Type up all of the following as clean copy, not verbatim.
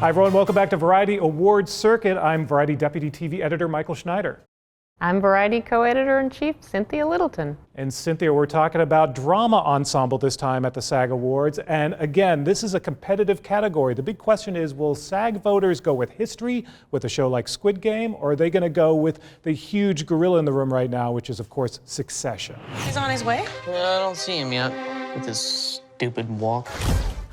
Hi everyone, welcome back to Variety Awards Circuit. I'm Variety Deputy TV Editor Michael Schneider. I'm Variety Co-Editor-in-Chief Cynthia Littleton. And Cynthia, we're talking about drama ensemble this time at the SAG Awards. And again, this is a competitive category. The big question is, will SAG voters go with history with a show like Squid Game, or are they going to go with the huge gorilla in the room right now, which is, of course, Succession? He's on his way? I don't see him yet with his stupid walk.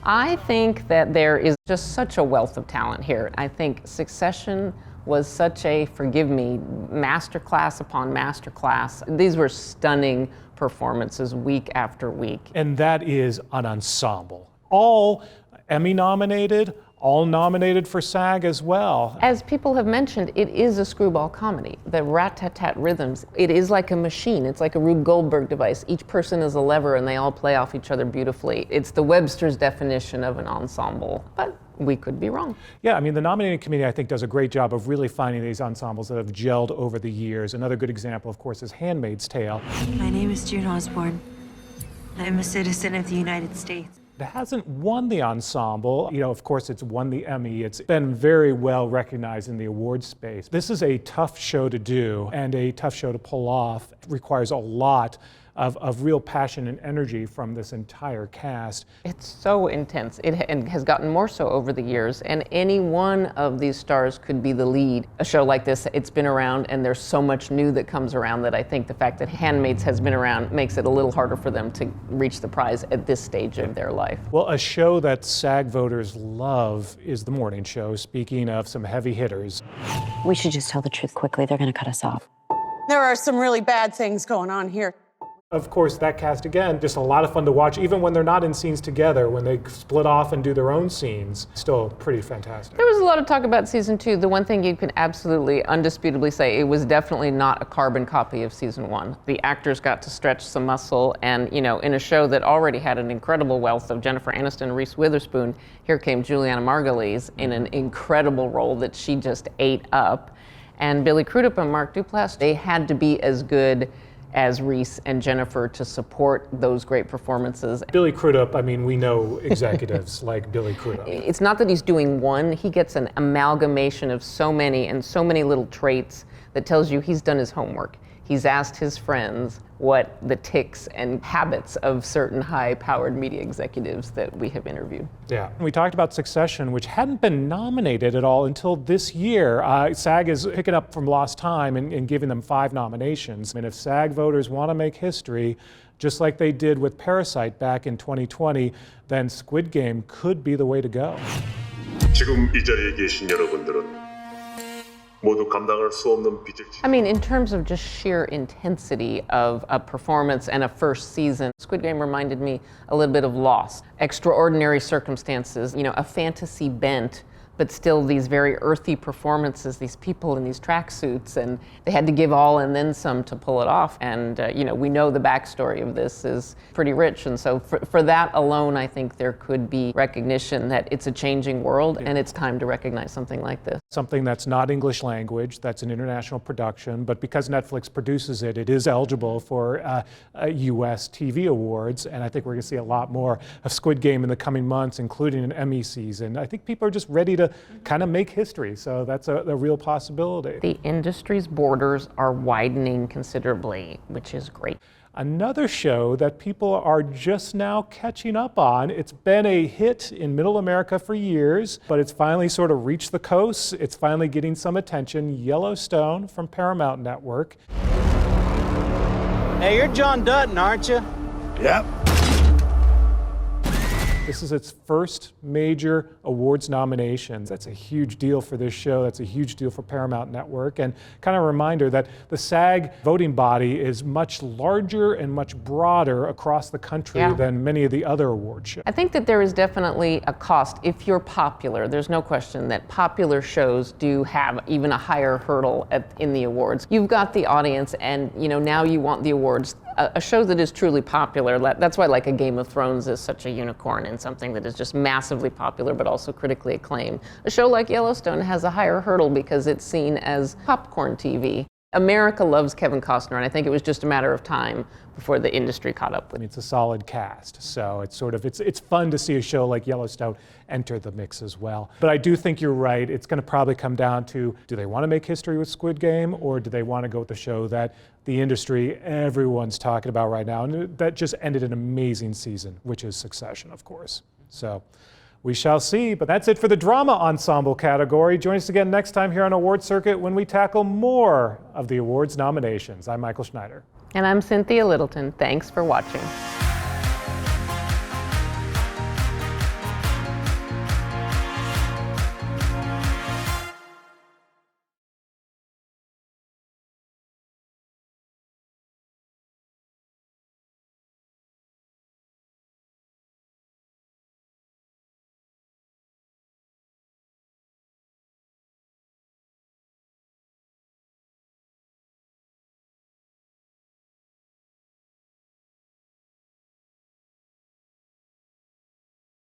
I think that there is just such a wealth of talent here. I think Succession was such a, forgive me, masterclass upon masterclass. These were stunning performances week after week. And that is an ensemble. All Emmy nominated, all nominated for SAG as well. As people have mentioned, it is a screwball comedy. The rat-tat-tat rhythms, it is like a machine. It's like a Rube Goldberg device. Each person is a lever and they all play off each other beautifully. It's the Webster's definition of an ensemble, but we could be wrong. Yeah, I mean, the nominating committee, I think, does a great job of really finding these ensembles that have gelled over the years. Another good example, of course, is Handmaid's Tale. My name is June Osborne. I'm a citizen of the United States. It hasn't won the ensemble. You know, of course, it's won the Emmy. It's been very well recognized in the awards space. This is a tough show to do and a tough show to pull off. It requires a lot of real passion and energy from this entire cast. It's so intense. It has gotten more so over the years, and any one of these stars could be the lead. A show like this, it's been around, and there's so much new that comes around that I think the fact that Handmaid's has been around makes it a little harder for them to reach the prize at this stage of their life. Well, a show that SAG voters love is The Morning Show, speaking of some heavy hitters. We should just tell the truth quickly. They're going to cut us off. There are some really bad things going on here. Of course, that cast, again, just a lot of fun to watch, even when they're not in scenes together, when they split off and do their own scenes. Still pretty fantastic. There was a lot of talk about season 2. The one thing you can absolutely, undisputably say, it was definitely not a carbon copy of season 1. The actors got to stretch some muscle, and, you know, in a show that already had an incredible wealth of Jennifer Aniston and Reese Witherspoon, here came Juliana Margulies in an incredible role that she just ate up. And Billy Crudup and Mark Duplass, they had to be as good as Reese and Jennifer to support those great performances. Billy Crudup, I mean, we know executives like Billy Crudup. It's not that he's doing one, he gets an amalgamation of so many and so many little traits that tells you he's done his homework. He's asked his friends what the tics and habits of certain high-powered media executives that we have interviewed. Yeah, we talked about Succession, which hadn't been nominated at all until this year. SAG is picking up from lost time and giving them 5 nominations. And if SAG voters want to make history, just like they did with Parasite back in 2020, then Squid Game could be the way to go. 지금 이 자리에 계신 여러분들은 모두 감당할 수 없는 빚을 I mean, in terms of just sheer intensity of a performance and a first season, Squid Game reminded me a little bit of Lost. Extraordinary circumstances, you know, a fantasy bent, but still these very earthy performances, these people in these tracksuits, and they had to give all and then some to pull it off. And, you know, we know the backstory of this is pretty rich, and so for that alone, I think there could be recognition that it's a changing world, and it's time to recognize something like this. Something that's not English language, that's an international production, but because Netflix produces it, it is eligible for US TV awards, and I think we're gonna see a lot more of Squid Game in the coming months, including an Emmy season. I think people are just ready to kind of make history, so that's a real possibility. The industry's borders are widening considerably, which is great. Another show that people are just now catching up on. It's been a hit in Middle America for years, but it's finally sort of reached the coast. It's finally getting some attention. Yellowstone from Paramount Network. Hey, you're John Dutton, aren't you? Yep. This is its first major awards nomination. That's a huge deal for this show. That's a huge deal for Paramount Network. And kind of a reminder that the SAG voting body is much larger and much broader across the country than many of the other award shows. I think that there is definitely a cost if you're popular. There's no question that popular shows do have even a higher hurdle in the awards. You've got the audience, and you know, now you want the awards. A show that is truly popular, that's why like a Game of Thrones is such a unicorn and something that is just massively popular but also critically acclaimed. A show like Yellowstone has a higher hurdle because it's seen as popcorn TV. America loves Kevin Costner, and I think it was just a matter of time before the industry caught up I with mean, it's a solid cast, so it's sort of, it's fun to see a show like Yellowstone enter the mix as well. But I do think you're right. It's going to probably come down to, do they want to make history with Squid Game, or do they want to go with the show that the industry, everyone's talking about right now, and that just ended an amazing season, which is Succession, of course. So we shall see, but that's it for the drama ensemble category. Join us again next time here on Award Circuit when we tackle more of the awards nominations. I'm Michael Schneider. And I'm Cynthia Littleton. Thanks for watching.